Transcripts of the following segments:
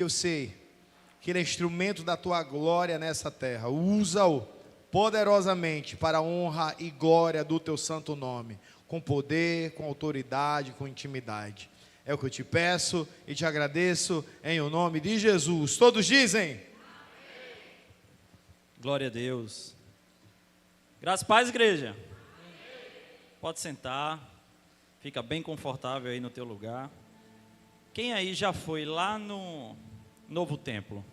Eu sei que ele é instrumento da tua glória nessa terra. Usa-o poderosamente para a honra e glória do teu santo nome, com poder, com autoridade, com intimidade. É o que eu te peço e te agradeço em o nome de Jesus. Todos dizem? Amém. Glória a Deus. Graças e paz, igreja. Amém. Pode sentar. Fica bem confortável aí no teu lugar. Quem aí já foi lá no Novo Templo?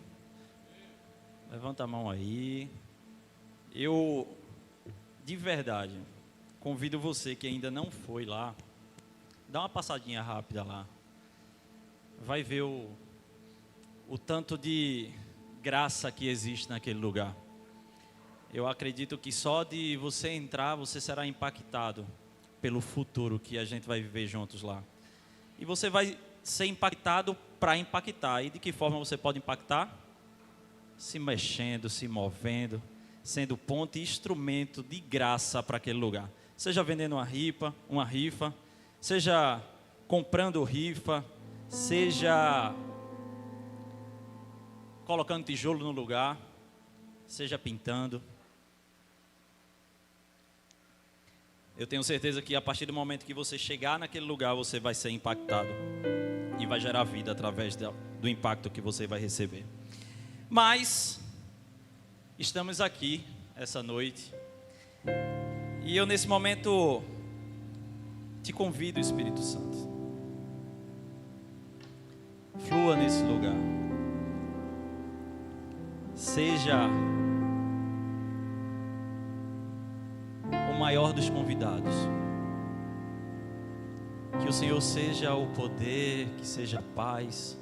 Levanta a mão aí. Eu, de verdade, convido você que ainda não foi lá, dá uma passadinha rápida lá. Vai ver o tanto de graça que existe naquele lugar. Eu acredito que só de você entrar, você será impactado pelo futuro que a gente vai viver juntos lá. E você vai ser impactado para impactar. E de que forma você pode impactar? Se mexendo, se movendo, sendo ponte e instrumento de graça para aquele lugar. Seja vendendo uma rifa, seja comprando rifa, seja colocando tijolo no lugar, seja pintando. Eu tenho certeza que a partir do momento que você chegar naquele lugar, você vai ser impactado e vai gerar vida através do impacto que você vai receber. Mas estamos aqui essa noite e eu nesse momento te convido, Espírito Santo, flua nesse lugar, seja o maior dos convidados, que o Senhor seja o poder, que seja a paz,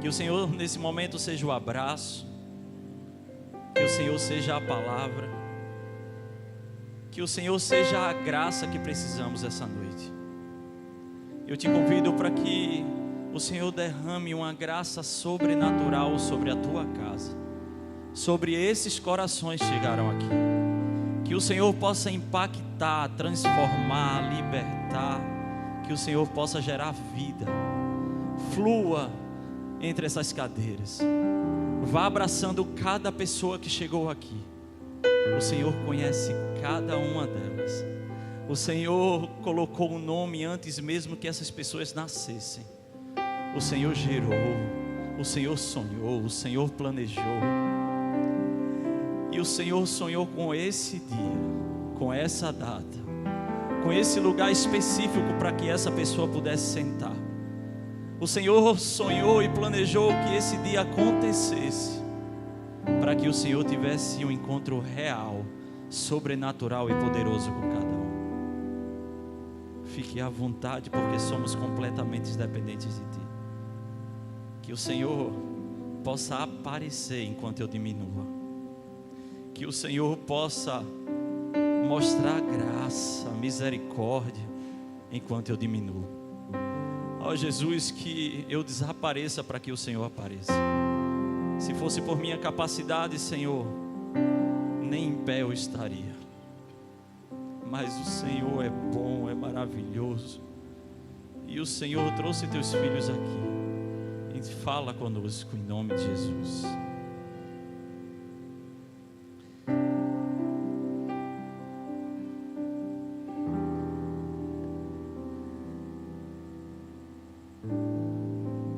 que o Senhor nesse momento seja o abraço, que o Senhor seja a palavra, que o Senhor seja a graça que precisamos essa noite. Eu te convido para que o Senhor derrame uma graça sobrenatural sobre a tua casa, sobre esses corações que chegaram aqui. Que o Senhor possa impactar, transformar, libertar, que o Senhor possa gerar vida. Flua entre essas cadeiras, vá abraçando cada pessoa que chegou aqui. O Senhor conhece cada uma delas. O Senhor colocou um nome antes mesmo que essas pessoas nascessem. O Senhor gerou, o Senhor sonhou, o Senhor planejou. E o Senhor sonhou com esse dia, com essa data, com esse lugar específico para que essa pessoa pudesse sentar. O Senhor sonhou e planejou que esse dia acontecesse, para que o Senhor tivesse um encontro real, sobrenatural e poderoso com cada um. Fique à vontade, porque somos completamente dependentes de Ti. Que o Senhor possa aparecer enquanto eu diminua. Que o Senhor possa mostrar graça, misericórdia, enquanto eu diminuo. Ó Jesus, que eu desapareça para que o Senhor apareça. Se fosse por minha capacidade, Senhor, nem em pé eu estaria. Mas o Senhor é bom, é maravilhoso. E o Senhor trouxe teus filhos aqui. E fala conosco em nome de Jesus.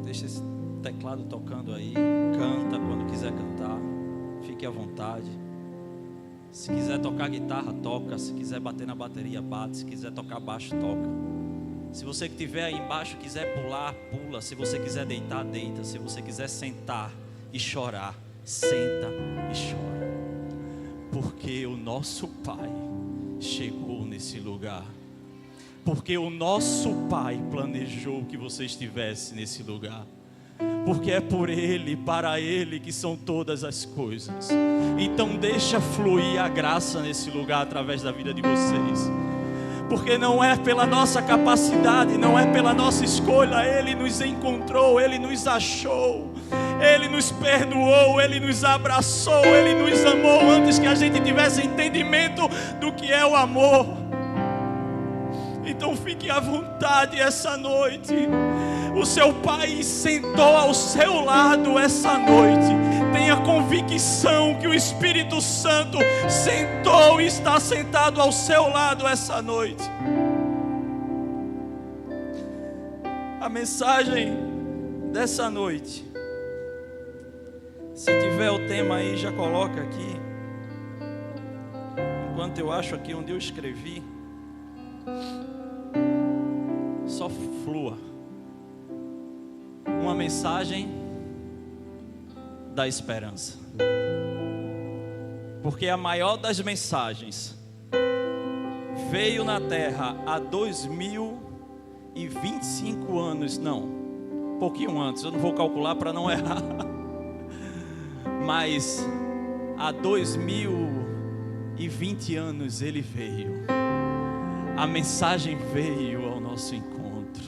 Deixa esse teclado tocando aí. Canta quando quiser cantar. Fique à vontade. Se quiser tocar guitarra, toca. Se quiser bater na bateria, bate. Se quiser tocar baixo, toca. Se você que estiver aí embaixo quiser pular, pula. Se você quiser deitar, deita. Se você quiser sentar e chorar, senta e chora. Porque o nosso Pai chegou nesse lugar. Porque o nosso Pai planejou que você estivesse nesse lugar. Porque é por Ele, para Ele que são todas as coisas. Então deixa fluir a graça nesse lugar através da vida de vocês. Porque não é pela nossa capacidade, não é pela nossa escolha. Ele nos encontrou, Ele nos achou, Ele nos perdoou, Ele nos abraçou, Ele nos amou antes que a gente tivesse entendimento do que é o amor. Então fique à vontade essa noite. o seu pai sentou ao seu lado essa noite, tenha convicção que o Espírito Santo sentou e está sentado ao seu lado essa noite. A mensagem dessa noite, se tiver o tema aí, já coloca aqui. Enquanto eu acho aqui onde eu escrevi, só flua. Uma mensagem da esperança. Porque a maior das mensagens veio na terra há 2025 anos, não, um pouquinho antes, eu não vou calcular para não errar, mas há 2020 anos ele veio. A mensagem veio ao nosso encontro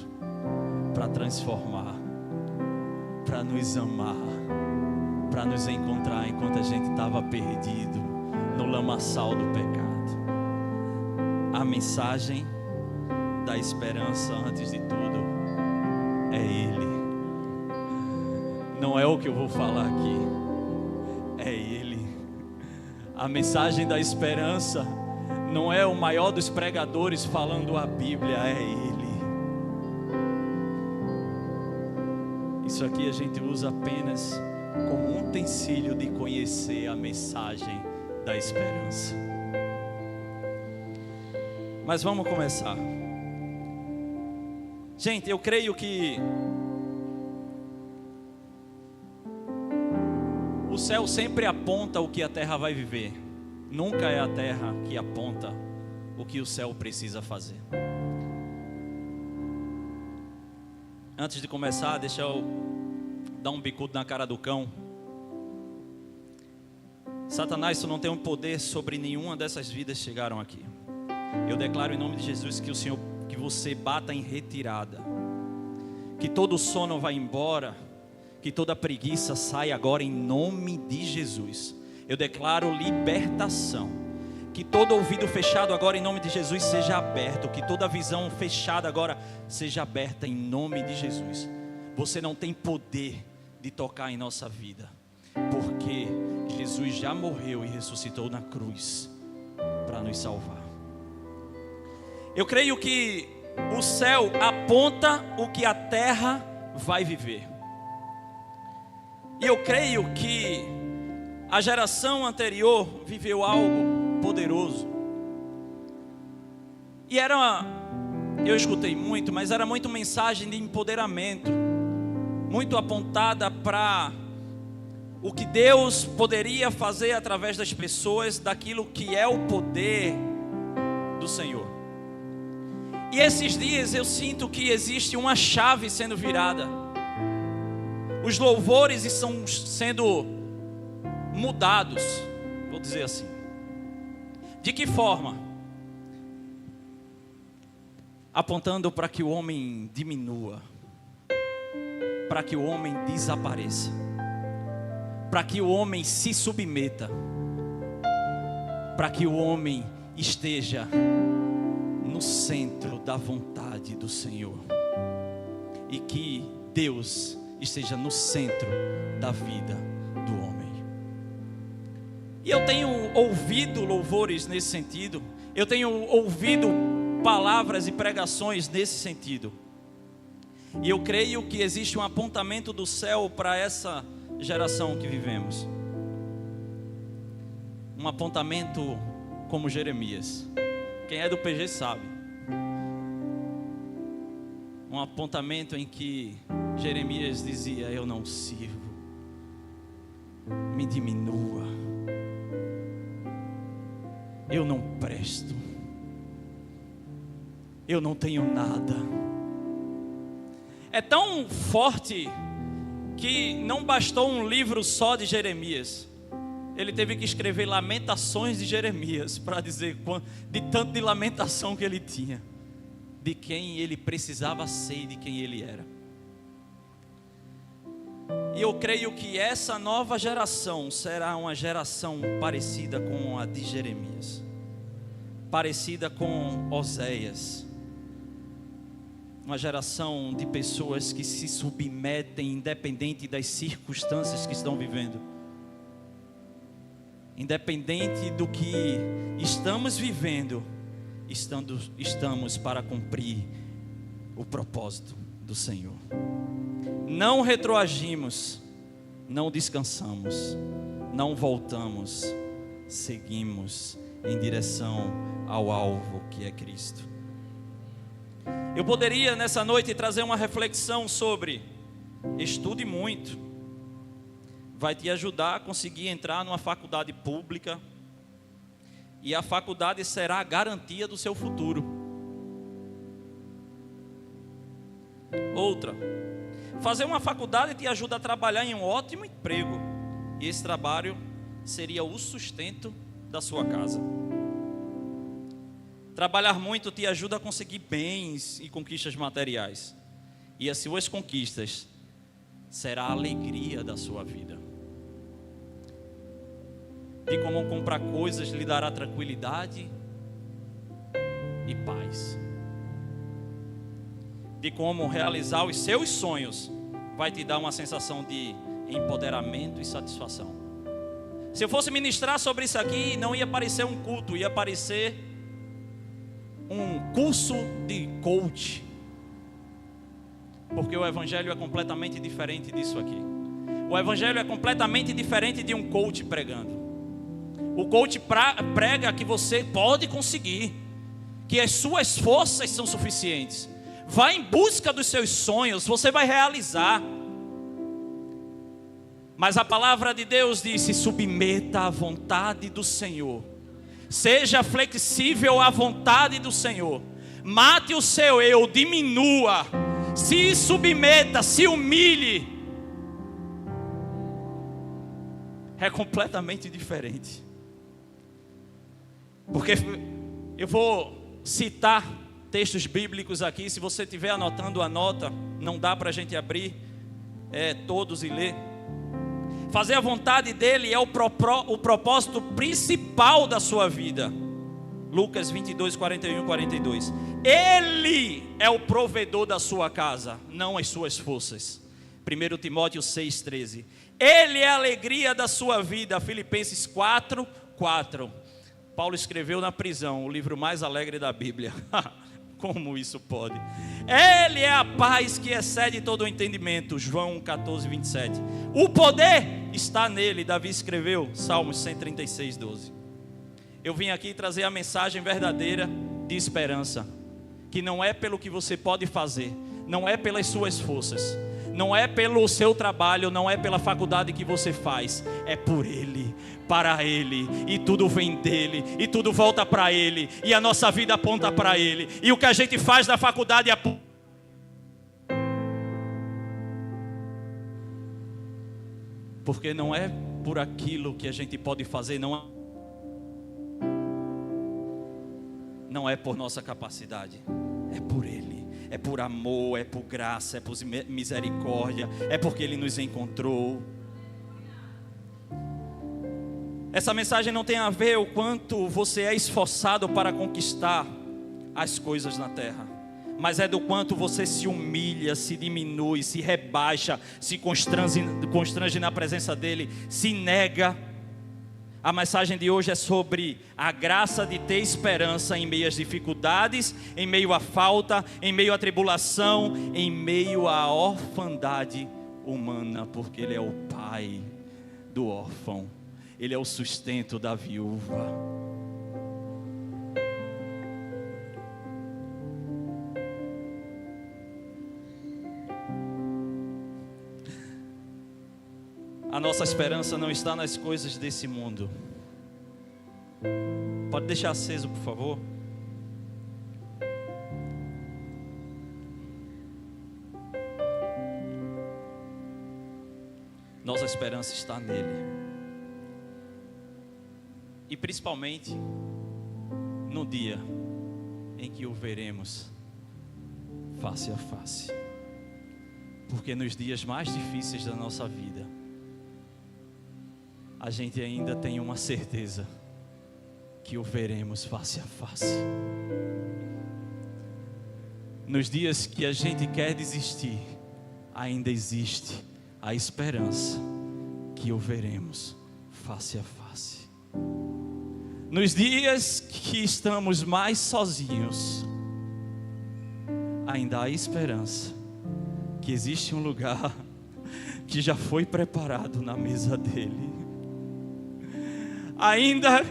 para transformar, para nos amar, para nos encontrar enquanto a gente estava perdido no lamaçal do pecado. A mensagem da esperança, antes de tudo, é Ele. Não é o que eu vou falar aqui, é Ele. A mensagem da esperança não é o maior dos pregadores falando a Bíblia, é Ele. Isso aqui a gente usa apenas como um utensílio de conhecer a mensagem da esperança. Mas vamos começar. Gente, eu creio que o céu sempre aponta o que a terra vai viver. Nunca é a terra que aponta o que o céu precisa fazer. Antes de começar, deixa eu dar um bicudo na cara do cão. Satanás, tu não tem um poder sobre nenhuma dessas vidas que chegaram aqui. Eu declaro em nome de Jesus que o Senhor, que você bata em retirada, que todo sono vá embora, que toda preguiça saia agora em nome de Jesus. Eu declaro libertação, que todo ouvido fechado agora em nome de Jesus seja aberto, que toda visão fechada agora seja aberta em nome de Jesus. Você não tem poder de tocar em nossa vida, porque Jesus já morreu e ressuscitou na cruz para nos salvar. Eu creio que o céu aponta o que a terra vai viver. E eu creio que a geração anterior viveu algo poderoso. E eu escutei muito, mas era muito mensagem de empoderamento, muito apontada para o que Deus poderia fazer através das pessoas, daquilo que é o poder do Senhor. E esses dias eu sinto que existe uma chave sendo virada. Os louvores estão sendo mudados, vou dizer assim. De que forma? Apontando para que o homem diminua, para que o homem desapareça, para que o homem se submeta, para que o homem esteja no centro da vontade do Senhor, e que Deus esteja no centro da vida do homem. E eu tenho ouvido louvores nesse sentido, eu tenho ouvido palavras e pregações nesse sentido, e eu creio que existe um apontamento do céu para essa geração que vivemos, um apontamento como Jeremias. Quem é do PG sabe. Um apontamento em que Jeremias dizia: eu não sirvo, me diminua, eu não presto, eu não tenho nada. É tão forte que não bastou um livro só de Jeremias. Ele teve que escrever Lamentações de Jeremias para dizer de tanto de lamentação que ele tinha, de quem ele precisava ser e de quem ele era. E eu creio que essa nova geração será uma geração parecida com a de Jeremias, parecida com Oséias. uma geração de pessoas que se submetem independente das circunstâncias que estão vivendo. Independente do que estamos vivendo, estamos para cumprir o propósito do Senhor. Não retroagimos, não descansamos, não voltamos, seguimos em direção ao alvo que é Cristo. Eu poderia nessa noite trazer uma reflexão sobre: estude muito, vai te ajudar a conseguir entrar numa faculdade pública, e a faculdade será a garantia do seu futuro. Outra: fazer uma faculdade te ajuda a trabalhar em um ótimo emprego, e esse trabalho seria o sustento da sua casa. Trabalhar muito te ajuda a conseguir bens e conquistas materiais, e as suas conquistas será a alegria da sua vida. De como comprar coisas lhe dará tranquilidade e paz. De como realizar os seus sonhos vai te dar uma sensação de empoderamento e satisfação. Se eu fosse ministrar sobre isso aqui, não ia parecer um culto, ia parecer um curso de coach, porque o evangelho é completamente diferente disso aqui. O evangelho é completamente diferente de um coach pregando. O coach prega que você pode conseguir, que as suas forças são suficientes. Vá em busca dos seus sonhos, você vai realizar. Mas a palavra de Deus diz: se submeta à vontade do Senhor. Seja flexível à vontade do Senhor. Mate o seu eu, diminua, se submeta, se humilhe. É completamente diferente. Porque eu vou citar textos bíblicos aqui. Se você estiver anotando, anota. Não dá para a gente abrir todos e ler. Fazer a vontade dele é o propósito principal da sua vida. Lucas 22, 41 e 42. Ele é o provedor da sua casa, não as suas forças. 1 Timóteo 6, 13. Ele é a alegria da sua vida. Filipenses 4, 4. Paulo escreveu na prisão o livro mais alegre da Bíblia. Como isso pode? Ele é a paz que excede todo o entendimento. João 14, 27. O poder está nele. Davi escreveu Salmos 136, 12. Eu vim aqui trazer a mensagem verdadeira de esperança, que não é pelo que você pode fazer, não é pelas suas forças, não é pelo seu trabalho, não é pela faculdade que você faz, é por Ele, para Ele, e tudo vem dEle, e tudo volta para Ele, e a nossa vida aponta para Ele, e o que a gente faz na faculdade aponta. Porque não é por aquilo que a gente pode fazer, não é por nossa capacidade, é por Ele. É por amor, é por graça, é por misericórdia, é porque Ele nos encontrou. Essa mensagem não tem a ver o quanto você é esforçado para conquistar as coisas na terra, mas é do quanto você se humilha, se diminui, se rebaixa, se constrange na presença dEle, se nega. A mensagem de hoje é sobre a graça de ter esperança em meio às dificuldades, em meio à falta, em meio à tribulação, em meio à orfandade humana, porque Ele é o pai do órfão, Ele é o sustento da viúva. A nossa esperança não está nas coisas desse mundo. Pode deixar aceso, por favor. Nossa esperança está nele. E principalmente no dia em que o veremos face a face. Porque nos dias mais difíceis da nossa vida, a gente ainda tem uma certeza que o veremos face a face. nos dias que a gente quer desistir, ainda existe a esperança que o veremos face a face. Nos dias que estamos mais sozinhos, ainda há esperança que existe um lugar que já foi preparado na mesa dele. Ainda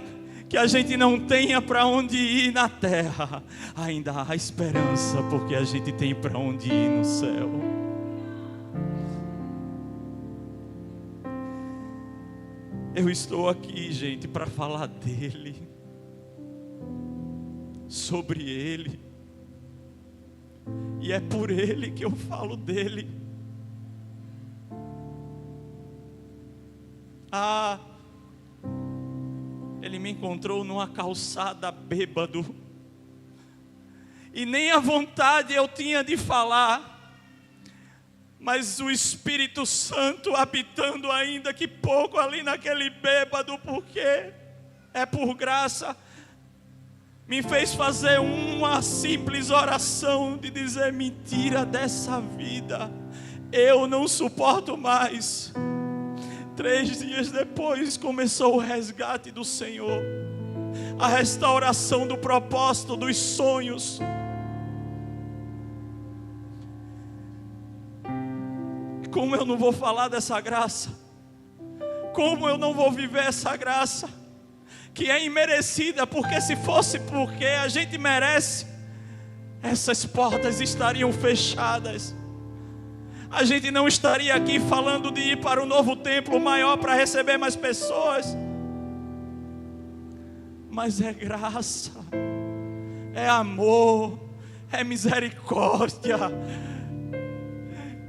que a gente não tenha para onde ir na terra, ainda há esperança, porque a gente tem para onde ir no céu. Eu estou aqui, gente, para falar dele, sobre ele, e é por ele que eu falo dele. Ele me encontrou numa calçada bêbado, e nem a vontade eu tinha de falar, mas o Espírito Santo habitando ainda que pouco ali naquele bêbado, porque é por graça, me fez fazer uma simples oração de dizer: me tira dessa vida, eu não suporto mais. 3 dias depois começou o resgate do Senhor, a restauração do propósito, dos sonhos. Como eu não vou falar dessa graça? Como eu não vou viver essa graça? Que é imerecida, porque se fosse porque a gente merece, essas portas estariam fechadas. A gente não estaria aqui falando de ir para um novo templo maior para receber mais pessoas. Mas é graça, é amor, é misericórdia,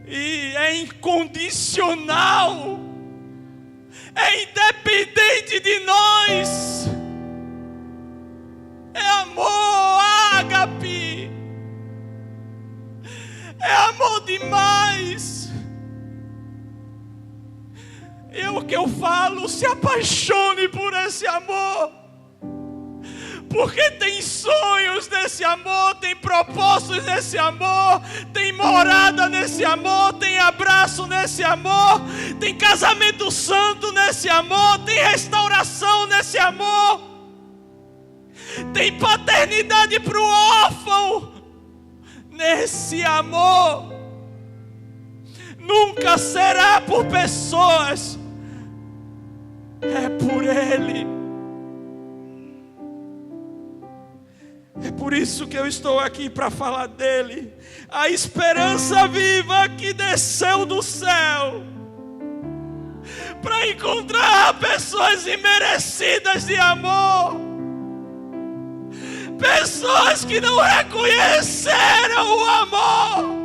e é incondicional, é independente de nós, é amor, ágape, é amor demais. O que eu falo, se apaixone por esse amor, porque tem sonhos nesse amor, tem propósitos nesse amor, tem morada nesse amor, tem abraço nesse amor, tem casamento santo nesse amor, tem restauração nesse amor, tem paternidade para o órfão nesse amor. Nunca será por pessoas, é por Ele. É por isso que eu estou aqui para falar dele, a esperança viva que desceu do céu, para encontrar pessoas imerecidas de amor, pessoas que não reconheceram o amor.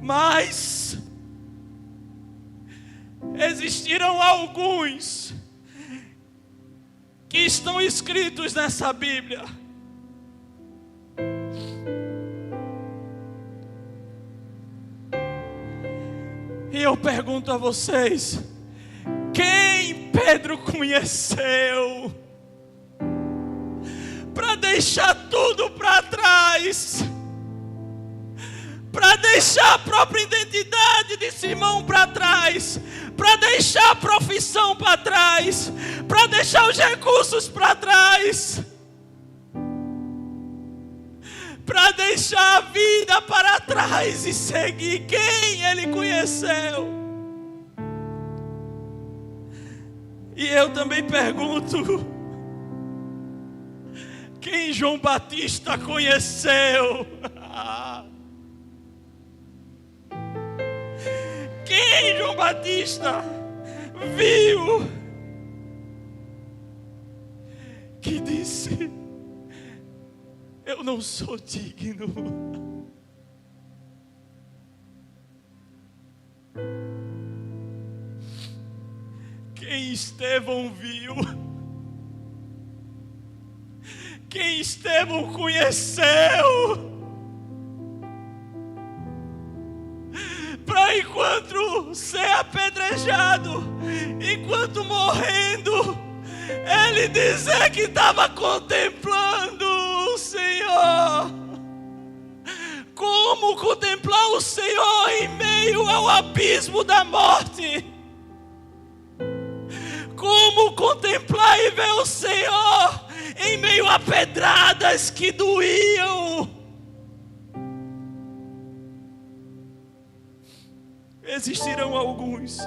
Mas existiram alguns que estão escritos nessa Bíblia, e eu pergunto a vocês: quem Pedro conheceu para deixar tudo para trás, para deixar a própria identidade de Simão para trás, para deixar a profissão para trás, para deixar os recursos para trás, para deixar a vida para trás e seguir quem ele conheceu? E eu também pergunto: quem João Batista conheceu? Quem João Batista viu que disse: eu não sou digno? Quem Estevão viu? Quem Estevão conheceu? Para enquanto ser apedrejado, enquanto morrendo, Ele dizer que estava contemplando o Senhor. Como contemplar o Senhor em meio ao abismo da morte? Como contemplar e ver o Senhor em meio a pedradas que doíam? Existirão alguns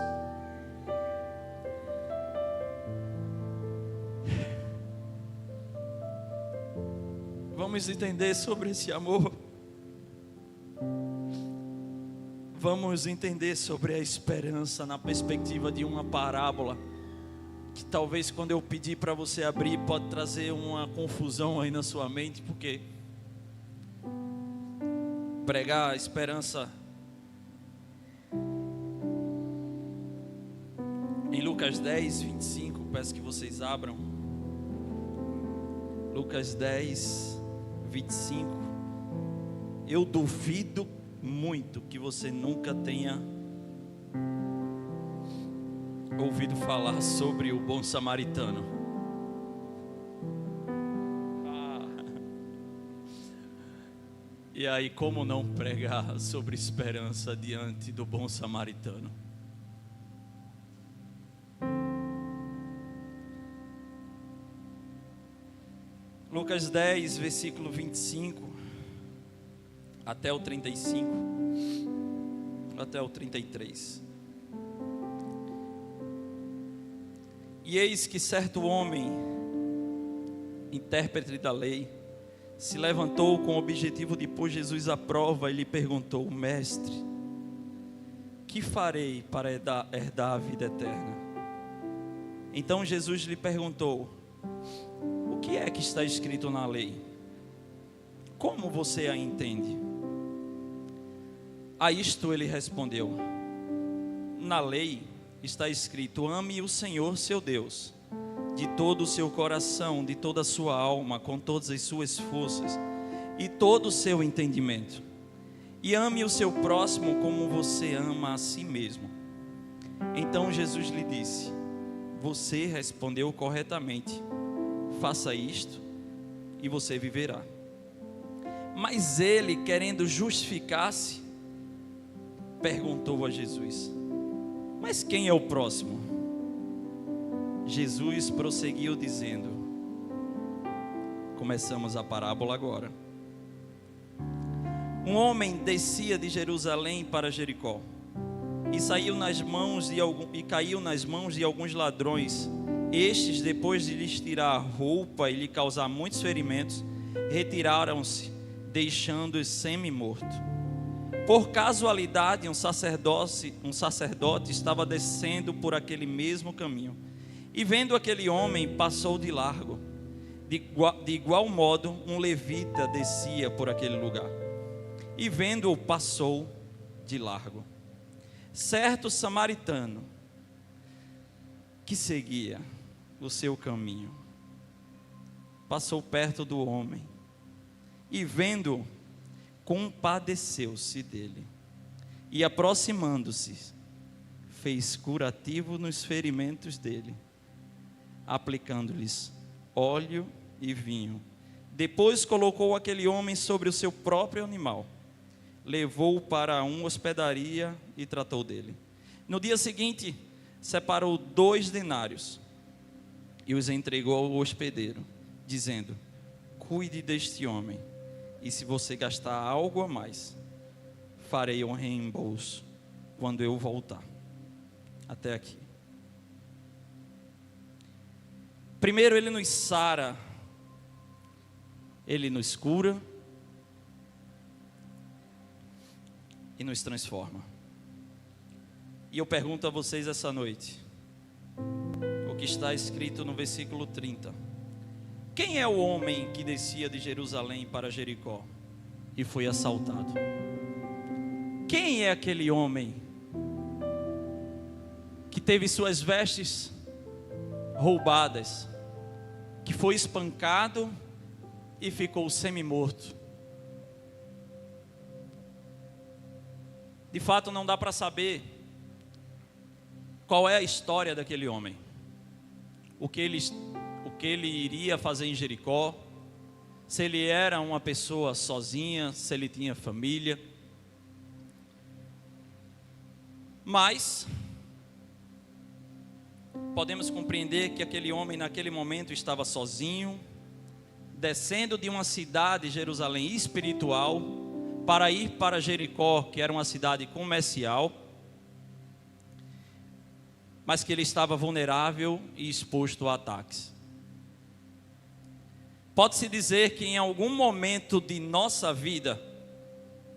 vamos entender sobre esse amor. Vamos entender sobre a esperança na perspectiva de uma parábola que talvez quando eu pedir para você abrir pode trazer uma confusão aí na sua mente, porque pregar a esperança em Lucas 10, 25, peço que vocês abram. Lucas 10, 25. Eu duvido muito que você nunca tenha ouvido falar sobre o bom samaritano. E aí, como não pregar sobre esperança diante do bom samaritano? Lucas 10, versículo 25 até o 35, até o 33. E eis que certo homem, intérprete da lei, se levantou com o objetivo de pôr Jesus à prova e lhe perguntou: Mestre, que farei para herdar a vida eterna? Então Jesus lhe perguntou: o que é que está escrito na lei? Como você a entende? A isto ele respondeu: na lei está escrito: ame o Senhor seu Deus de todo o seu coração, de toda a sua alma, com todas as suas forças e todo o seu entendimento, e ame o seu próximo como você ama a si mesmo. Então Jesus lhe disse: você respondeu corretamente, faça isto e você viverá. Mas ele, querendo justificar-se, perguntou a Jesus: mas quem é o próximo? Jesus prosseguiu dizendo, começamos a parábola agora: um homem descia de Jerusalém para Jericó e caiu nas mãos de alguns ladrões. Estes, depois de lhes tirar a roupa e lhe causar muitos ferimentos, retiraram-se, deixando-os semi-morto. Por casualidade, um sacerdote estava descendo por aquele mesmo caminho, e vendo aquele homem, passou de largo. De igual modo, um levita descia por aquele lugar, e vendo-o, passou de largo. Certo samaritano que seguia o seu caminho passou perto do homem e, vendo-o, compadeceu-se dele, e aproximando-se, fez curativo nos ferimentos dele, aplicando-lhes óleo e vinho. Depois colocou aquele homem sobre o seu próprio animal, levou-o para uma hospedaria e tratou dele. No dia seguinte, separou 2 denários e os entregou ao hospedeiro, dizendo: cuide deste homem, e se você gastar algo a mais, farei um reembolso quando eu voltar. Até aqui. Primeiro, ele nos sara, ele nos cura e nos transforma. E eu pergunto a vocês essa noite, o que está escrito no versículo 30: quem é o homem que descia de Jerusalém para Jericó e foi assaltado? Quem é aquele homem que teve suas vestes roubadas, que foi espancado e ficou semi-morto? De fato, não dá para saber qual é a história daquele homem, o que ele iria fazer em Jericó, se ele era uma pessoa sozinha, se ele tinha família. Mas podemos compreender que aquele homem naquele momento estava sozinho, descendo de uma cidade, Jerusalém, espiritual, para ir para Jericó, que era uma cidade comercial, mas que ele estava vulnerável e exposto a ataques. Pode-se dizer que em algum momento de nossa vida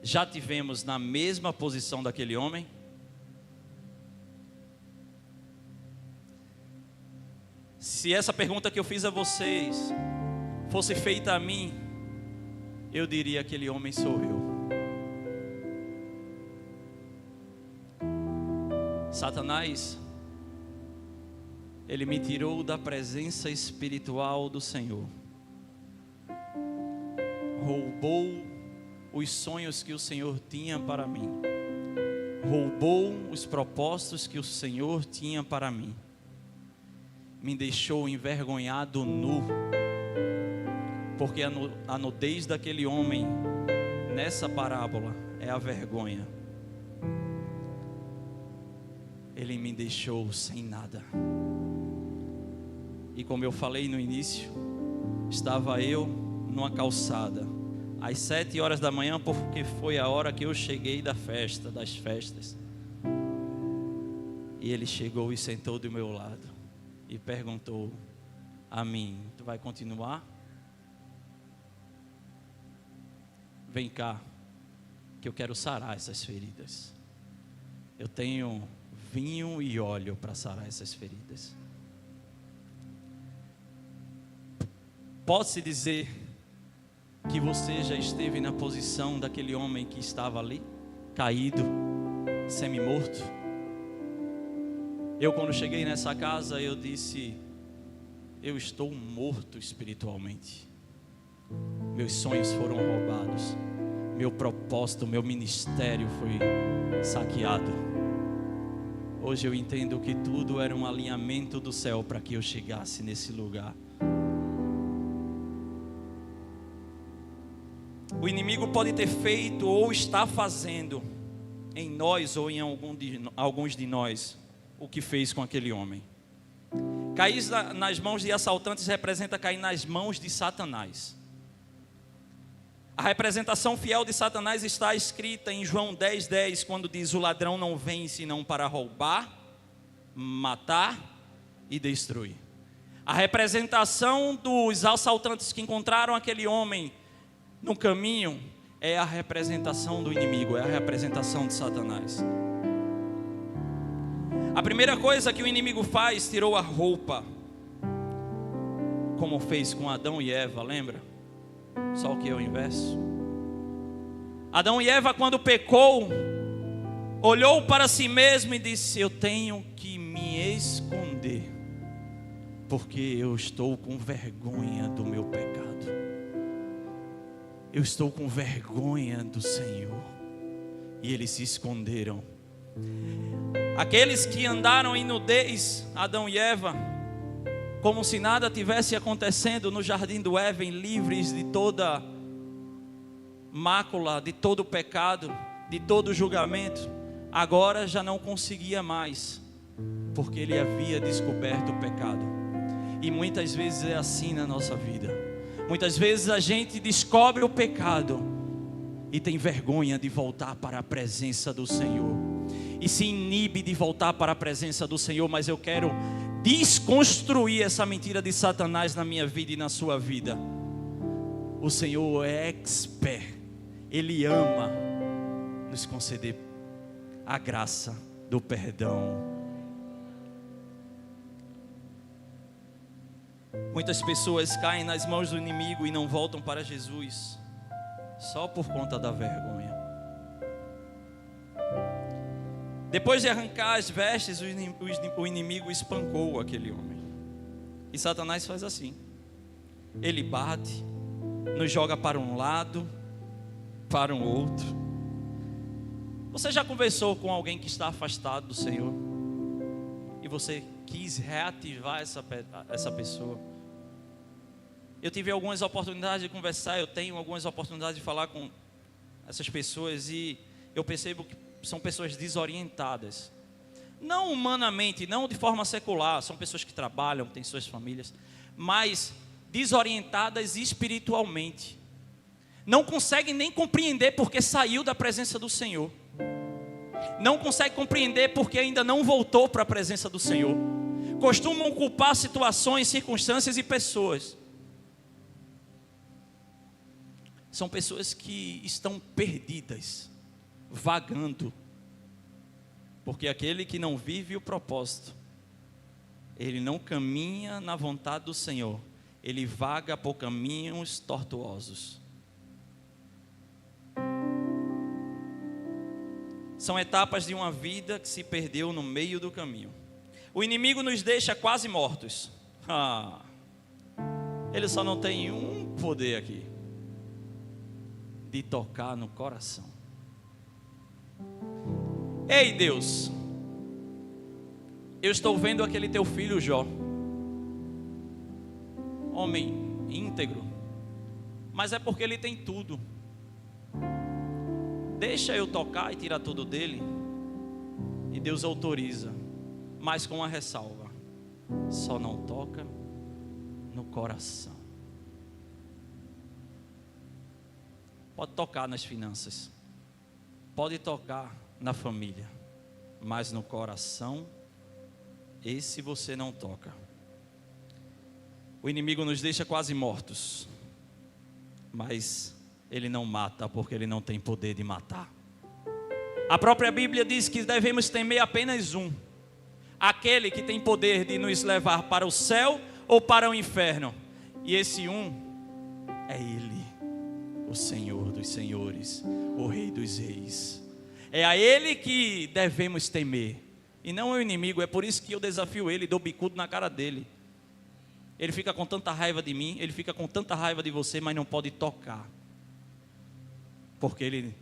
já tivemos na mesma posição daquele homem? Se essa pergunta que eu fiz a vocês fosse feita a mim, eu diria: aquele homem sou eu. Satanás, ele me tirou da presença espiritual do Senhor, roubou os sonhos que o Senhor tinha para mim, roubou os propósitos que o Senhor tinha para mim, me deixou envergonhado nu, porque a nudez daquele homem nessa parábola é a vergonha. Ele me deixou sem nada. E como eu falei no início, estava eu numa calçada às 7 horas da manhã, porque foi a hora que eu cheguei das festas. E ele chegou e sentou do meu lado e perguntou a mim: tu vai continuar? Vem cá, que eu quero sarar essas feridas. Eu tenho vinho e óleo para sarar essas feridas. Pode-se dizer que você já esteve na posição daquele homem que estava ali, caído, semi-morto? Eu, quando cheguei nessa casa, eu disse: eu estou morto espiritualmente. Meus sonhos foram roubados, meu propósito, meu ministério foi saqueado. Hoje eu entendo que tudo era um alinhamento do céu para que eu chegasse nesse lugar. O inimigo pode ter feito ou está fazendo em nós ou em alguns de nós o que fez com aquele homem. Cair nas mãos de assaltantes representa cair nas mãos de Satanás. A representação fiel de Satanás está escrita em João 10:10, quando diz: o ladrão não vem senão para roubar, matar e destruir. A representação dos assaltantes que encontraram aquele homem no caminho é a representação do inimigo, é a representação de Satanás. A primeira coisa que o inimigo faz, tirou a roupa, como fez com Adão e Eva, lembra? Só que é o inverso. Adão e Eva, quando pecou, olhou para si mesmo e disse: eu tenho que me esconder, porque eu estou com vergonha do meu pecado, eu estou com vergonha do Senhor. E eles se esconderam. Aqueles que andaram em nudez, Adão e Eva, como se nada tivesse acontecendo no jardim do Éden, livres de toda mácula, de todo pecado, de todo julgamento, agora já não conseguia mais, porque ele havia descoberto o pecado. E muitas vezes é assim na nossa vida. Muitas vezes a gente descobre o pecado e tem vergonha de voltar para a presença do Senhor, e se inibe de voltar para a presença do Senhor. Mas eu quero desconstruir essa mentira de Satanás na minha vida e na sua vida. O Senhor é expert, Ele ama nos conceder a graça do perdão. Muitas pessoas caem nas mãos do inimigo e não voltam para Jesus, só por conta da vergonha. Depois de arrancar as vestes, o inimigo espancou aquele homem. E Satanás faz assim: ele bate, nos joga para um lado, para um outro. Você já conversou com alguém que está afastado do Senhor? E você quis reativar essa pessoa. Eu tive algumas oportunidades de conversar, eu tenho algumas oportunidades de falar com essas pessoas e eu percebo que são pessoas desorientadas. Não humanamente, não de forma secular, são pessoas que trabalham, têm suas famílias, mas desorientadas espiritualmente. Não conseguem nem compreender porque saiu da presença do Senhor. Não consegue compreender porque ainda não voltou para a presença do Senhor. Costumam culpar situações, circunstâncias e pessoas. São pessoas que estão perdidas, vagando. Porque aquele que não vive o propósito, ele não caminha na vontade do Senhor, ele vaga por caminhos tortuosos. São etapas de uma vida que se perdeu no meio do caminho. O inimigo nos deixa quase mortos. Ele só não tem um poder aqui: de tocar no coração. Ei Deus, eu estou vendo aquele teu filho Jó, homem íntegro, mas é porque ele tem tudo. Deixa eu tocar e tirar tudo dele. E Deus autoriza, mas com uma ressalva: só não toca no coração. Pode tocar nas finanças, pode tocar na família, mas no coração, esse você não toca. O inimigo nos deixa quase mortos, mas ele não mata, porque ele não tem poder de matar. A própria Bíblia diz que devemos temer apenas um: aquele que tem poder de nos levar para o céu ou para o inferno. E esse um é Ele, o Senhor dos senhores, o Rei dos reis. É a Ele que devemos temer, e não ao inimigo. É por isso que eu desafio ele, dou bicudo na cara dele. Ele fica com tanta raiva de mim, ele fica com tanta raiva de você, mas não pode tocar, porque ele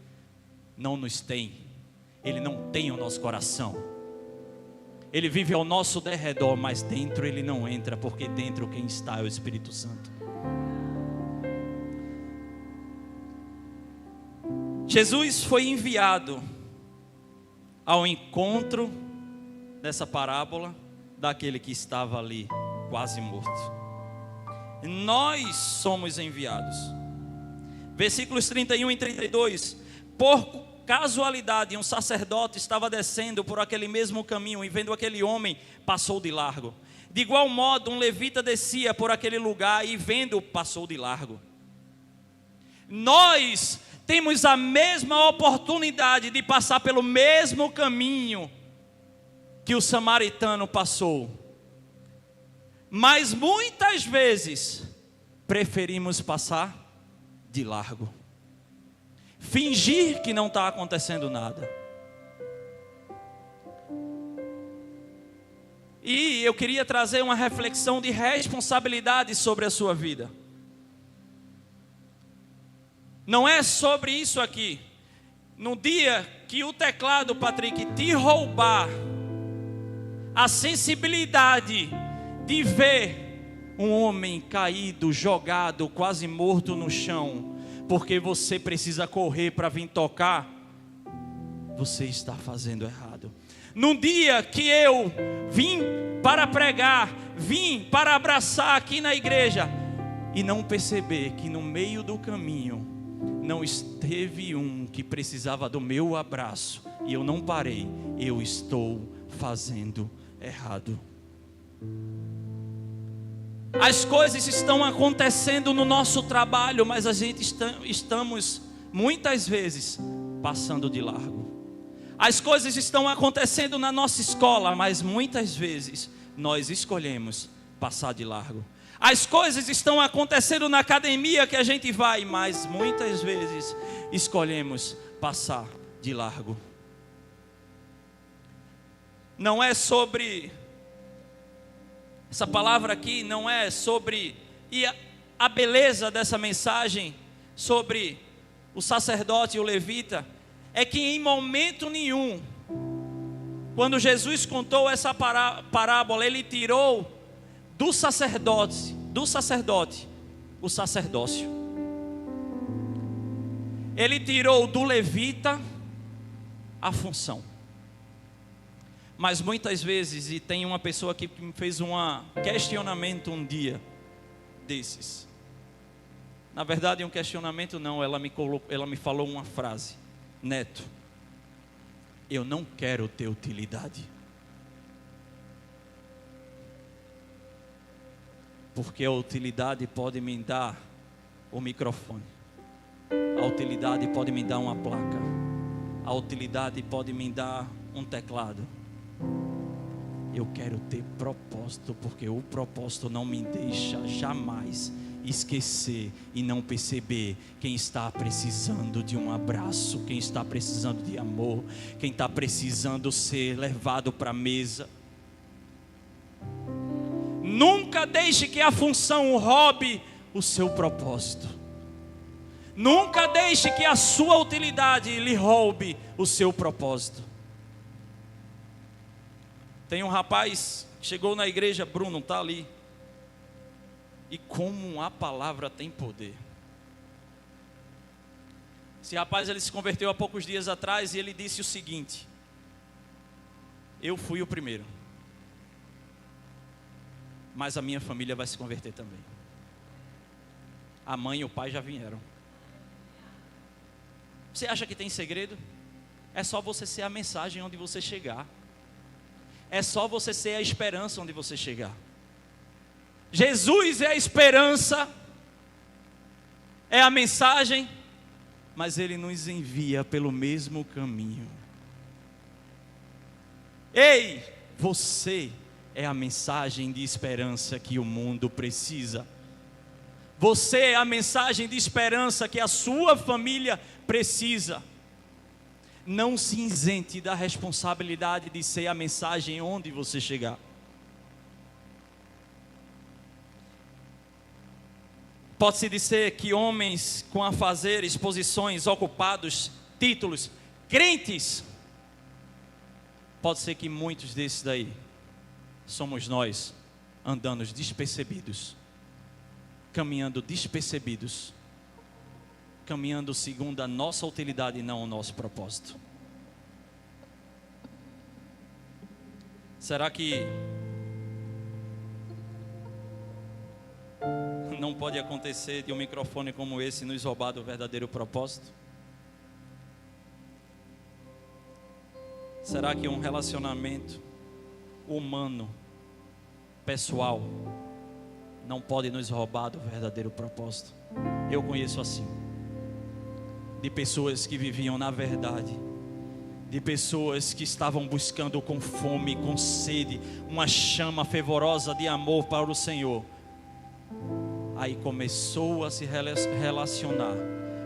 não nos tem, ele não tem o nosso coração. Ele vive ao nosso derredor, mas dentro ele não entra, porque dentro quem está é o Espírito Santo. Jesus foi enviado ao encontro dessa parábola daquele que estava ali quase morto. Nós somos enviados. Versículos 31 e 32. Por casualidade, um sacerdote estava descendo por aquele mesmo caminho e vendo aquele homem, passou de largo. De igual modo, um levita descia por aquele lugar e vendo, passou de largo. Nós temos a mesma oportunidade de passar pelo mesmo caminho que o samaritano passou, mas muitas vezes preferimos passar de largo, fingir que não está acontecendo nada. E eu queria trazer uma reflexão de responsabilidade sobre a sua vida. Não é sobre isso aqui. No dia que o teclado, Patrick, te roubar a sensibilidade de ver um homem caído, jogado, quase morto no chão, porque você precisa correr para vir tocar, você está fazendo errado. No dia que eu vim para pregar, vim para abraçar aqui na igreja, e não perceber que no meio do caminho não esteve um que precisava do meu abraço, e eu não parei, eu estou fazendo errado. As coisas estão acontecendo no nosso trabalho, mas a gente estamos muitas vezes passando de largo. As coisas estão acontecendo na nossa escola, mas muitas vezes nós escolhemos passar de largo. As coisas estão acontecendo na academia que a gente vai, mas muitas vezes escolhemos passar de largo. Não é sobre, essa palavra aqui não é sobre, e a beleza dessa mensagem sobre o sacerdote e o levita, é que em momento nenhum quando Jesus contou essa parábola, ele tirou do sacerdote o sacerdócio. Ele tirou do levita a função. Mas muitas vezes, e tem uma pessoa que me fez um questionamento um dia desses. Na verdade, um questionamento não, ela me falou uma frase: Neto, eu não quero ter utilidade. Porque a utilidade pode me dar o microfone. A utilidade pode me dar uma placa. A utilidade pode me dar um teclado. Eu quero ter propósito, porque o propósito não me deixa jamais esquecer e não perceber quem está precisando de um abraço, quem está precisando de amor, quem está precisando ser levado para a mesa. Nunca deixe que a função roube o seu propósito. Nunca deixe que a sua utilidade lhe roube o seu propósito. Tem um rapaz que chegou na igreja, Bruno, está ali. E como a palavra tem poder. Esse rapaz, ele se converteu há poucos dias atrás e ele disse o seguinte: eu fui o primeiro, mas a minha família vai se converter também. A mãe e o pai já vieram. Você acha que tem segredo? É só você ser a mensagem onde você chegar. É só você ser a esperança onde você chegar. Jesus é a esperança, é a mensagem, mas Ele nos envia pelo mesmo caminho. Ei, você é a mensagem de esperança que o mundo precisa. Você é a mensagem de esperança que a sua família precisa. Não se isente da responsabilidade de ser a mensagem onde você chegar. Pode-se dizer que homens com afazeres, posições, ocupados, títulos, crentes, pode ser que muitos desses daí somos nós, andando despercebidos, caminhando despercebidos, caminhando segundo a nossa utilidade e não o nosso propósito. Será que não pode acontecer de um microfone como esse nos roubar do verdadeiro propósito? Será que um relacionamento humano, pessoal, não pode nos roubar do verdadeiro propósito? Eu conheço assim, de pessoas que viviam na verdade, de pessoas que estavam buscando com fome, com sede, uma chama fervorosa de amor para o Senhor. Aí começou a se relacionar,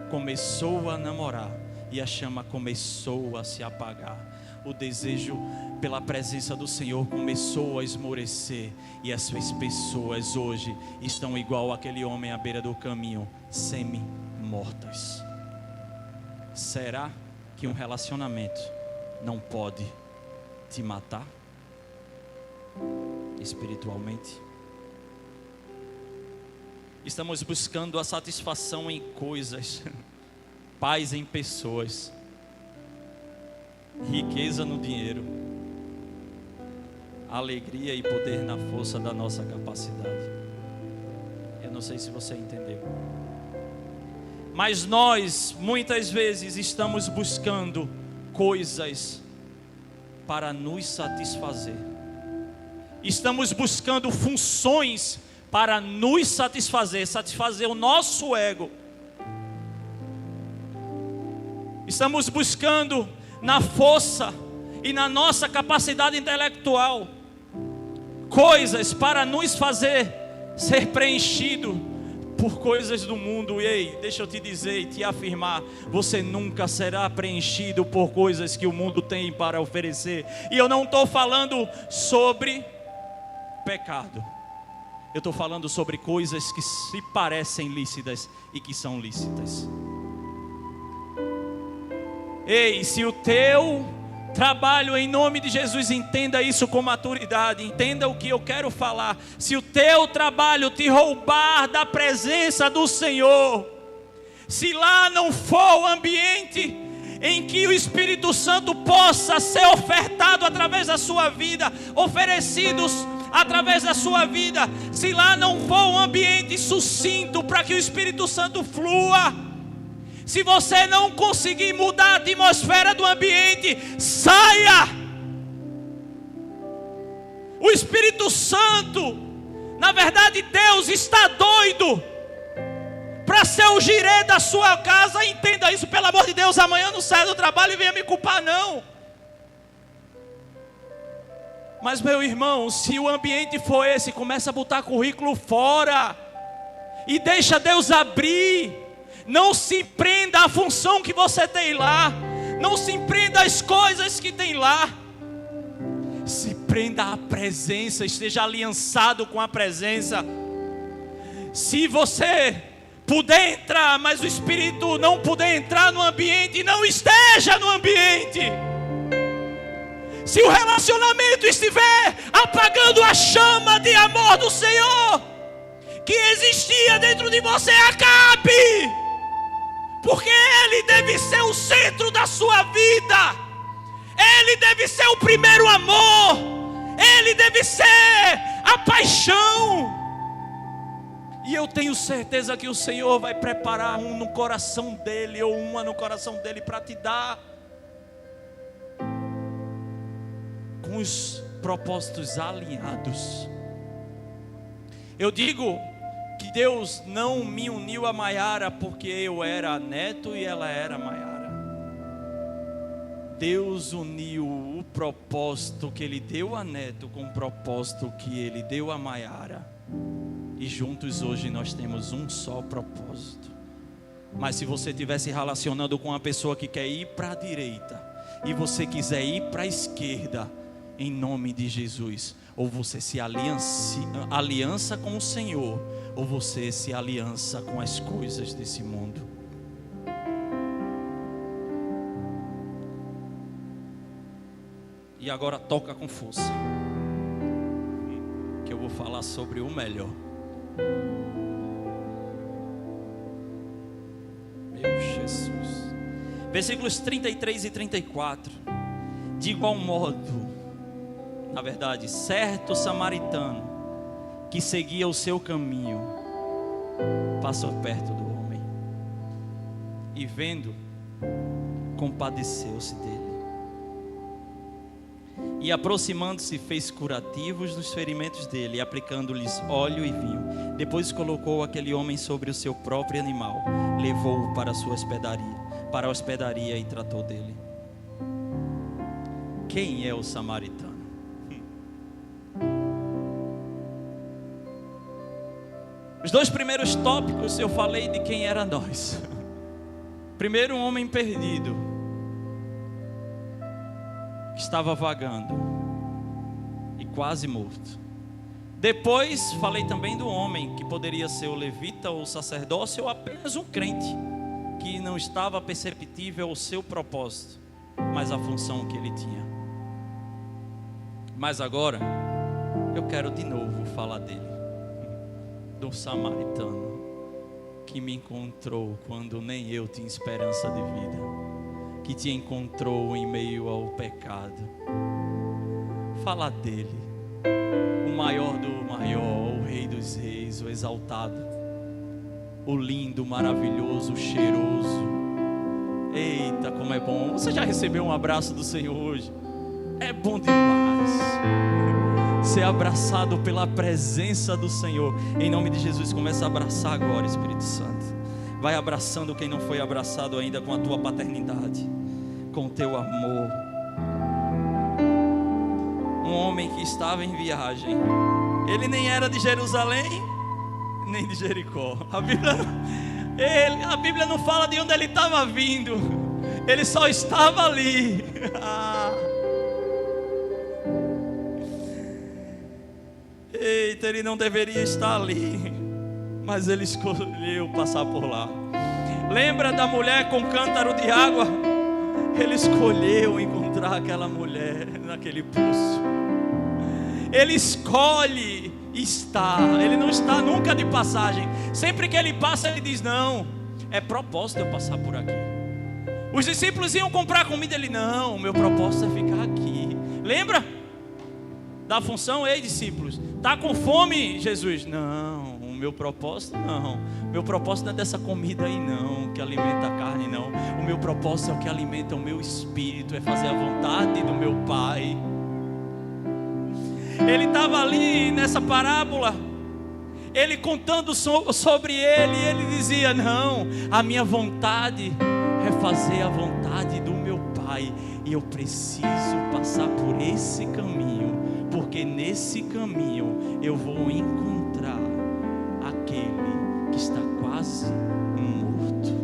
começou a namorar, e a chama começou a se apagar. O desejo pela presença do Senhor começou a esmorecer, e essas pessoas hoje estão igual aquele homem à beira do caminho, semi-mortas. Será que um relacionamento não pode te matar espiritualmente? Estamos buscando a satisfação em coisas, paz em pessoas, riqueza no dinheiro, alegria e poder na força da nossa capacidade. Eu não sei se você entendeu. Mas nós, muitas vezes, estamos buscando coisas para nos satisfazer. Estamos buscando funções para nos satisfazer, satisfazer o nosso ego. Estamos buscando na força e na nossa capacidade intelectual coisas para nos fazer ser preenchido por coisas do mundo. Ei, deixa eu te dizer e te afirmar, você nunca será preenchido por coisas que o mundo tem para oferecer. E eu não estou falando sobre pecado, eu estou falando sobre coisas que se parecem lícitas e que são lícitas. Ei, se o teu Trabalho em nome de Jesus, entenda isso com maturidade, entenda o que eu quero falar. Se o teu trabalho te roubar da presença do Senhor, se lá não for o ambiente em que o Espírito Santo possa ser ofertado através da sua vida, oferecidos através da sua vida, se lá não for um ambiente sucinto para que o Espírito Santo flua, se você não conseguir mudar a atmosfera do ambiente, saia. O Espírito Santo, na verdade Deus está doido para ser o girê da sua casa. Entenda isso, pelo amor de Deus. Amanhã não saia do trabalho e venha me culpar, não. Mas meu irmão, se o ambiente for esse, começa a botar currículo fora e deixa Deus abrir. Não se prenda à função que você tem lá, não se prenda às coisas que tem lá, se prenda à presença, esteja aliançado com a presença. Se você puder entrar, mas o Espírito não puder entrar no ambiente, não esteja no ambiente. Se o relacionamento estiver apagando a chama de amor do Senhor que existia dentro de você, acabe, porque Ele deve ser o centro da sua vida, Ele deve ser o primeiro amor, Ele deve ser a paixão. E eu tenho certeza que o Senhor vai preparar um no coração dEle, ou uma no coração dEle, para te dar, com os propósitos alinhados. Eu digo que Deus não me uniu a Maiara porque eu era neto e ela era Maiara. Deus uniu o propósito que Ele deu a neto com o propósito que Ele deu a Maiara. E juntos hoje nós temos um só propósito. Mas se você estiver se relacionando com uma pessoa que quer ir para a direita e você quiser ir para a esquerda, em nome de Jesus, ou você se aliança com o Senhor, ou você se aliança com as coisas desse mundo. E agora toca com força, que eu vou falar sobre o melhor. Meu Jesus. Versículos 33 e 34. De igual modo, na verdade, certo samaritano que seguia o seu caminho passou perto do homem e, vendo, compadeceu-se dele, e aproximando-se fez curativos nos ferimentos dele, aplicando-lhes óleo e vinho. Depois colocou aquele homem sobre o seu próprio animal, levou-o para a hospedaria e tratou dele. Quem é o samaritano? Os dois primeiros tópicos eu falei de quem era nós. Primeiro, um homem perdido, que estava vagando e quase morto. Depois falei também do homem que poderia ser o levita ou o sacerdócio, ou apenas um crente que não estava perceptível o seu propósito, mas a função que ele tinha. Mas agora eu quero de novo falar dele, do samaritano que me encontrou quando nem eu tinha esperança de vida, que te encontrou em meio ao pecado. Fala dele, o maior do maior, o rei dos reis, o exaltado, o lindo, maravilhoso, o cheiroso. Eita, como é bom. Você já recebeu um abraço do Senhor hoje? É bom demais ser abraçado pela presença do Senhor. Em nome de Jesus, começa a abraçar agora, Espírito Santo. Vai abraçando quem não foi abraçado ainda com a tua paternidade, com o teu amor. Um homem que estava em viagem, ele nem era de Jerusalém, nem de Jericó. A Bíblia não fala de onde ele estava vindo, ele só estava ali. Eita, ele não deveria estar ali, mas ele escolheu passar por lá. Lembra da mulher com cântaro de água? Ele escolheu encontrar encontrar aquela mulher naquele poço. Ele escolhe estar. Ele não está nunca de passagem. Sempre que ele passa, ele diz: não, é propósito eu passar por aqui. Os discípulos iam comprar comida. Ele: não, o meu propósito é ficar aqui. Lembra da função? Ei, discípulos, está com fome, Jesus? Não, o meu propósito não. Meu propósito não é dessa comida aí não, que alimenta a carne não. O meu propósito é o que alimenta o meu espírito, é fazer a vontade do meu Pai. Ele estava ali nessa parábola, ele contando sobre ele, e ele dizia: não, a minha vontade é fazer a vontade do meu Pai, e eu preciso passar por esse caminho, porque nesse caminho eu vou encontrar aquele que está quase morto.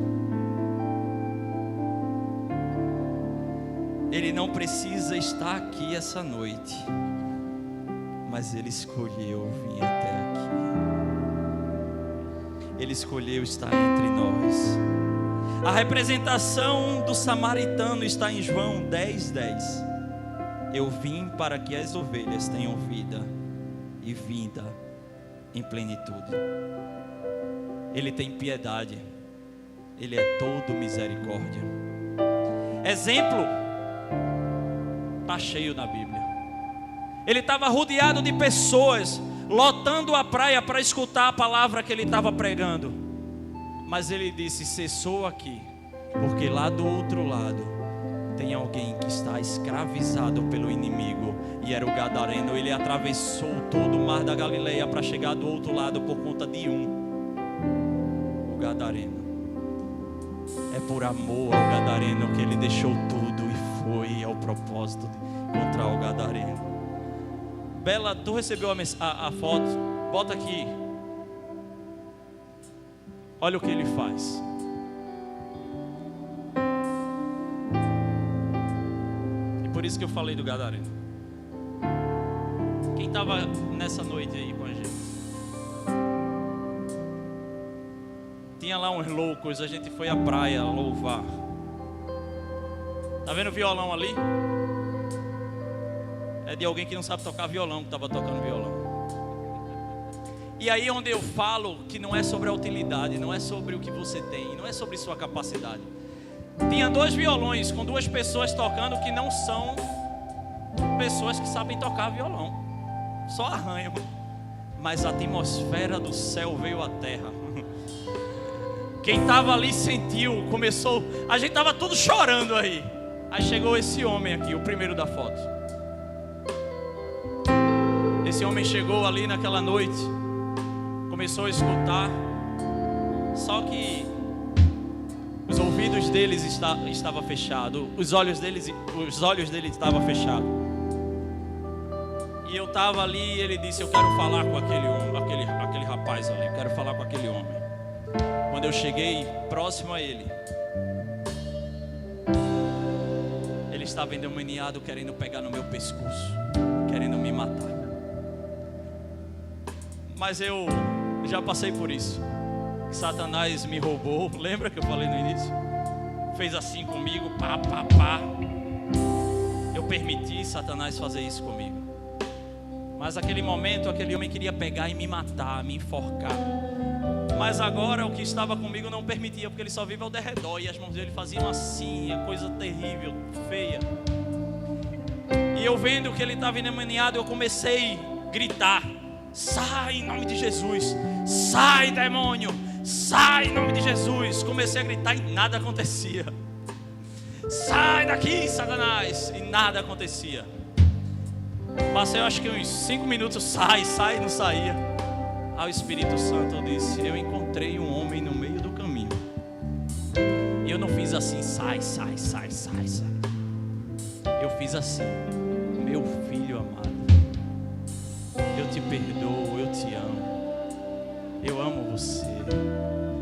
Ele não precisa estar aqui essa noite, mas ele escolheu vir até aqui. Ele escolheu estar entre nós. A representação do samaritano está em João 10:10. Eu vim para que as ovelhas tenham vida e vida em plenitude. Ele tem piedade. Ele é todo misericórdia. Exemplo está cheio na Bíblia. Ele estava rodeado de pessoas, lotando a praia para escutar a palavra que ele estava pregando. Mas ele disse: cessou aqui, porque lá do outro lado tem alguém que está escravizado pelo inimigo, e era o gadareno. Ele atravessou todo o mar da Galileia para chegar do outro lado por conta de o gadareno. É por amor ao gadareno que ele deixou tudo e foi ao propósito de encontrar o gadareno. Bela, tu recebeu a foto? Bota aqui. Olha o que ele faz. E por isso que eu falei do gadareno. Quem estava nessa noite aí com a gente? Tinha lá uns loucos, a gente foi à praia louvar. Tá vendo o violão ali? É de alguém que não sabe tocar violão, que estava tocando violão. E aí onde eu falo que não é sobre a utilidade, não é sobre o que você tem, não é sobre sua capacidade. Tinha 2 violões com 2 pessoas tocando que não são pessoas que sabem tocar violão, só arranham. Mas a atmosfera do céu veio à terra. Quem estava ali sentiu, começou, a gente estava tudo chorando aí. Aí chegou esse homem aqui, o primeiro da foto. Esse homem chegou ali naquela noite, começou a escutar, só que os ouvidos deles estavam fechados, os olhos dele estavam fechados. E eu estava ali e ele disse: eu quero falar com aquele rapaz ali, eu quero falar com aquele homem. Quando eu cheguei próximo a ele, ele estava endemoniado, querendo pegar no meu pescoço, querendo me matar. Mas eu já passei por isso. Satanás me roubou. Lembra que eu falei no início? Fez assim comigo, pá, pá, pá. Eu permiti Satanás fazer isso comigo. Mas naquele momento, aquele homem queria pegar e me matar, me enforcar. Mas agora o que estava comigo não permitia, porque ele só vive ao derredor. E as mãos dele faziam assim, coisa terrível, feia. E eu vendo que ele estava endemoniado, eu comecei a gritar: sai em nome de Jesus, sai demônio, sai em nome de Jesus. Comecei a gritar e nada acontecia. Sai daqui, Satanás, e nada acontecia. Passei acho que uns 5 minutos, sai, não saía. Aí o Espírito Santo disse: eu encontrei um homem no meio do caminho. E eu não fiz assim, sai. Eu fiz assim: meu filho amado, eu te perdoo, eu te amo, eu amo você.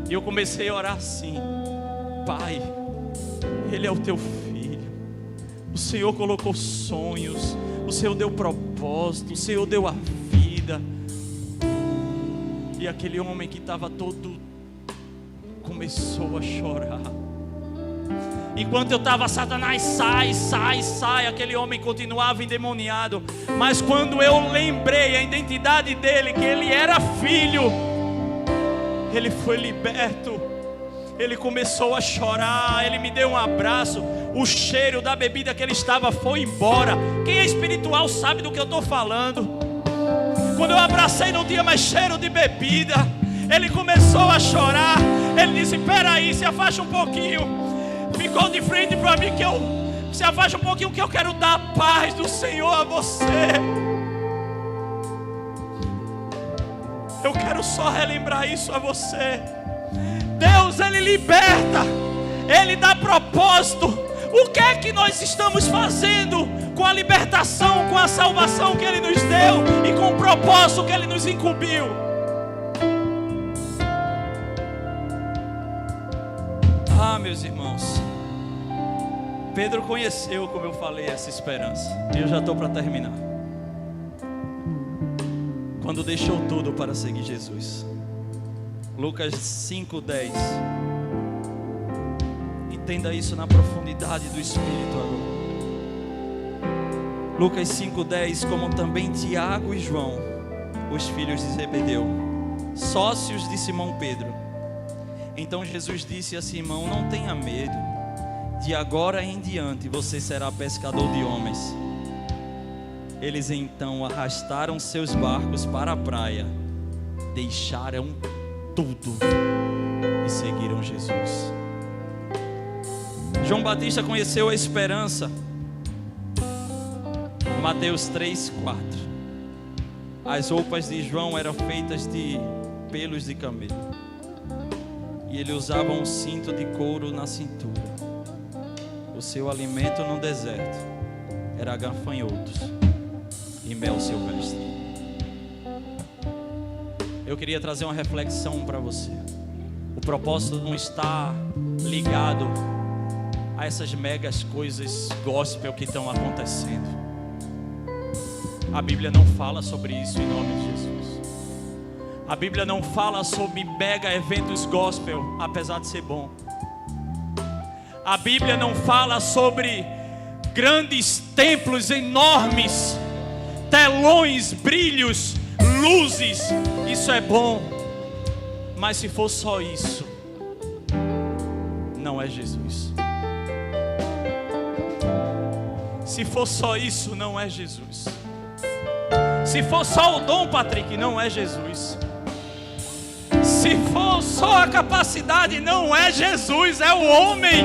E eu comecei a orar assim: Pai, ele é o teu filho, o Senhor colocou sonhos, o Senhor deu propósito, o Senhor deu a vida. E aquele homem que estava todo começou a chorar. Enquanto eu estava, Satanás, sai, sai, sai, aquele homem continuava endemoniado. Mas quando eu lembrei a identidade dele, que ele era filho, ele foi liberto. Ele começou a chorar, ele me deu um abraço. O cheiro da bebida que ele estava foi embora. Quem é espiritual sabe do que eu estou falando. Quando eu abracei, não tinha mais cheiro de bebida. Ele começou a chorar. Ele disse: peraí, se afasta um pouquinho. Ficou de frente para mim, se afasta um pouquinho, que eu quero dar a paz do Senhor a você. Eu quero só relembrar isso a você. Deus, Ele liberta, Ele dá propósito. O que é que nós estamos fazendo com a libertação, com a salvação que Ele nos deu e com o propósito que Ele nos incumbiu? Ah, meus irmãos, Pedro conheceu, como eu falei, essa esperança. E eu já estou para terminar. Quando deixou tudo para seguir Jesus. Lucas 5:10. Entenda isso na profundidade do Espírito agora. Lucas 5:10. Como também Tiago e João, os filhos de Zebedeu, sócios de Simão Pedro. Então Jesus disse a Simão: não tenha medo, de agora em diante você será pescador de homens. Eles então arrastaram seus barcos para a praia, deixaram tudo e seguiram Jesus. João Batista conheceu a esperança. Mateus 3:4. As roupas de João eram feitas de pelos de camelo, e ele usava um cinto de couro na cintura. O seu alimento no deserto era gafanhotos e mel silvestre. Eu queria trazer uma reflexão para você. O propósito não está ligado a essas megas coisas gospel que estão acontecendo. A Bíblia não fala sobre isso em nome de Jesus. A Bíblia não fala sobre mega eventos gospel, apesar de ser bom. A Bíblia não fala sobre grandes templos enormes, telões, brilhos, luzes. Isso é bom, mas se for só isso, não é Jesus. Se for só isso, não é Jesus. Se for só o dom, Patrick, não é Jesus. Se for só a capacidade, não é Jesus, é o homem.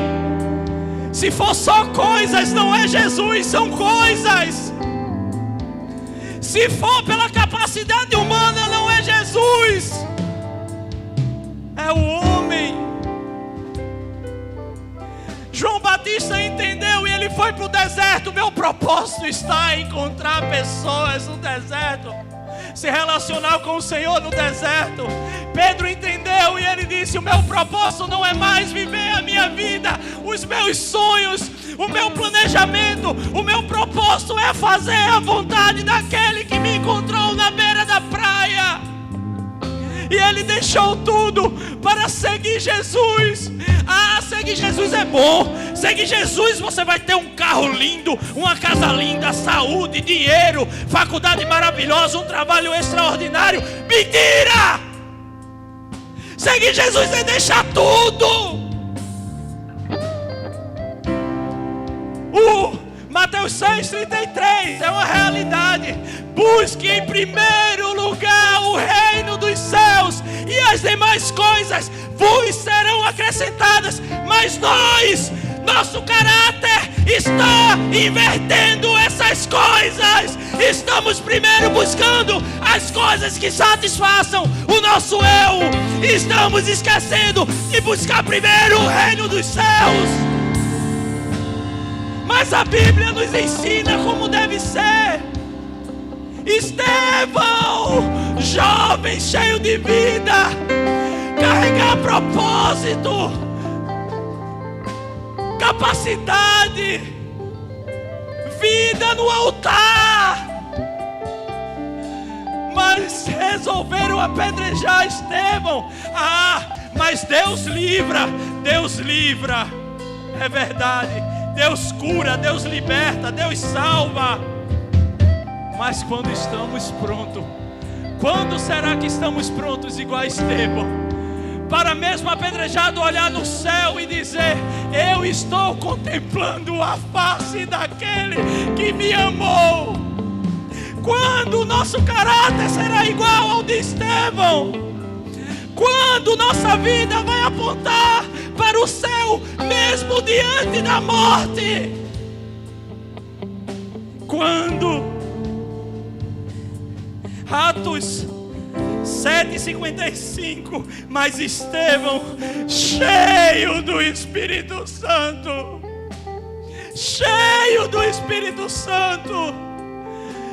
Se for só coisas, não é Jesus, são coisas. Se for pela capacidade humana, não é Jesus, é o homem. João Batista entendeu e ele foi para o deserto. Meu propósito está em encontrar pessoas no deserto, se relacionar com o Senhor no deserto. Pedro entendeu e ele disse: o meu propósito não é mais viver a minha vida, os meus sonhos, o meu planejamento. O meu propósito é fazer a vontade daquele que me encontrou na beira da praia. E ele deixou tudo para seguir Jesus. Ah, seguir Jesus é bom. Seguir Jesus, você vai ter um carro lindo, uma casa linda, saúde, dinheiro, faculdade maravilhosa, um trabalho extraordinário. Mentira! Seguir Jesus é deixar tudo. Mateus 6,33 é uma realidade. Busque em primeiro lugar o reino dos céus, e as demais coisas vos serão acrescentadas. Mas nosso caráter está invertendo essas coisas. Estamos primeiro buscando as coisas que satisfaçam o nosso eu. Estamos esquecendo de buscar primeiro o reino dos céus. Mas a Bíblia nos ensina como deve ser. Estevão, jovem, cheio de vida, carregar propósito, capacidade, vida no altar. Mas resolveram apedrejar Estevão. Mas Deus livra, Deus livra. É verdade, Deus cura, Deus liberta, Deus salva. Mas quando estamos prontos, quando será que estamos prontos igual a Estevão? Para mesmo apedrejado olhar no céu e dizer: eu estou contemplando a face daquele que me amou. Quando o nosso caráter será igual ao de Estevão? Quando nossa vida vai apontar para o céu mesmo diante da morte? Quando? Atos 7:55. Mas Estevão, cheio do Espírito Santo, cheio do Espírito Santo,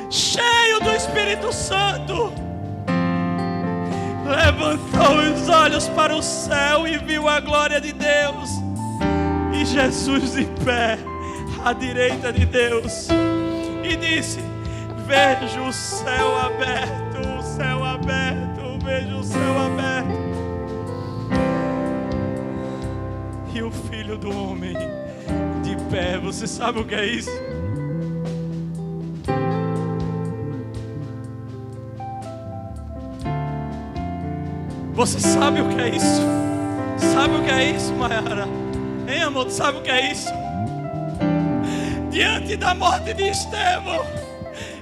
cheio do Espírito Santo, levantou os olhos para o céu e viu a glória de Deus e Jesus de pé à direita de Deus, e disse: vejo o céu aberto, o céu aberto, vejo o céu aberto, e o Filho do Homem de pé. Você sabe o que é isso? Você sabe o que é isso? Sabe o que é isso, Maiara? Hein, amor? Tu sabe o que é isso? Diante da morte de Estevão,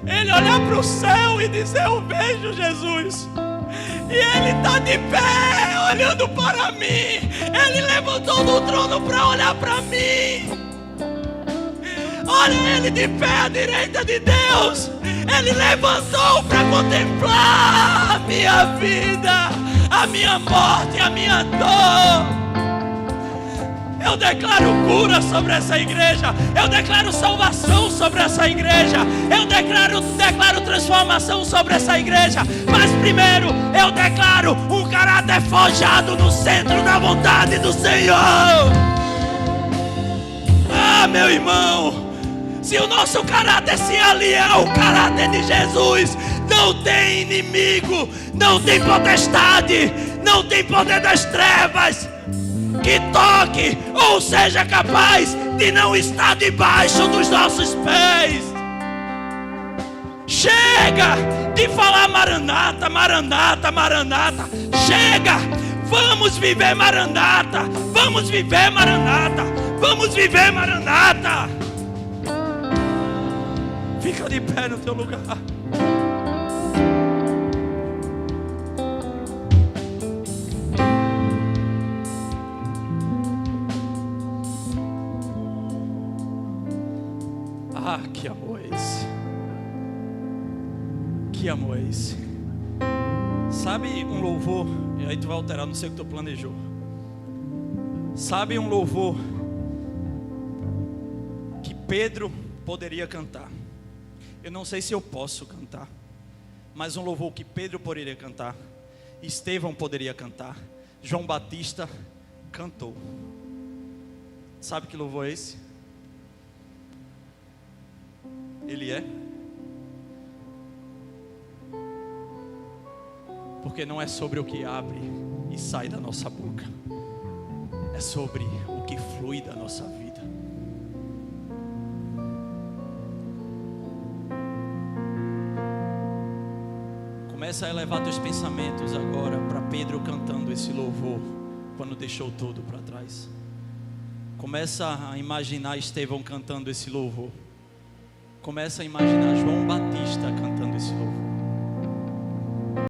ele olhar para o céu e dizer: eu vejo Jesus. E ele está de pé, olhando para mim. Ele levantou do trono para olhar para mim. Olha ele de pé à direita de Deus. Ele levantou para contemplar a minha vida, a minha morte, a minha dor. Eu declaro cura sobre essa igreja. Eu declaro salvação sobre essa igreja. Eu declaro transformação sobre essa igreja. Mas primeiro eu declaro um caráter forjado no centro da vontade do Senhor. Ah, meu irmão, se o nosso caráter se aliar ao caráter de Jesus, não tem inimigo, não tem potestade, não tem poder das trevas que toque ou seja capaz de não estar debaixo dos nossos pés. Chega de falar Maranata, Maranata, Maranata. Chega, vamos viver Maranata, vamos viver Maranata, vamos viver Maranata. Fica de pé no teu lugar. Ah, que amor é esse? Que amor é esse? Sabe um louvor, e aí tu vai alterar, não sei o que tu planejou. Sabe um louvor que Pedro poderia cantar? Eu não sei se eu posso cantar, mas um louvor que Pedro poderia cantar, Estevão poderia cantar, João Batista cantou. Sabe que louvor é esse? Ele é. Porque não é sobre o que abre e sai da nossa boca, é sobre o que flui da nossa vida. Começa a elevar teus pensamentos agora para Pedro cantando esse louvor quando deixou tudo para trás. Começa a imaginar Estevão cantando esse louvor. Começa a imaginar João Batista cantando esse louvor.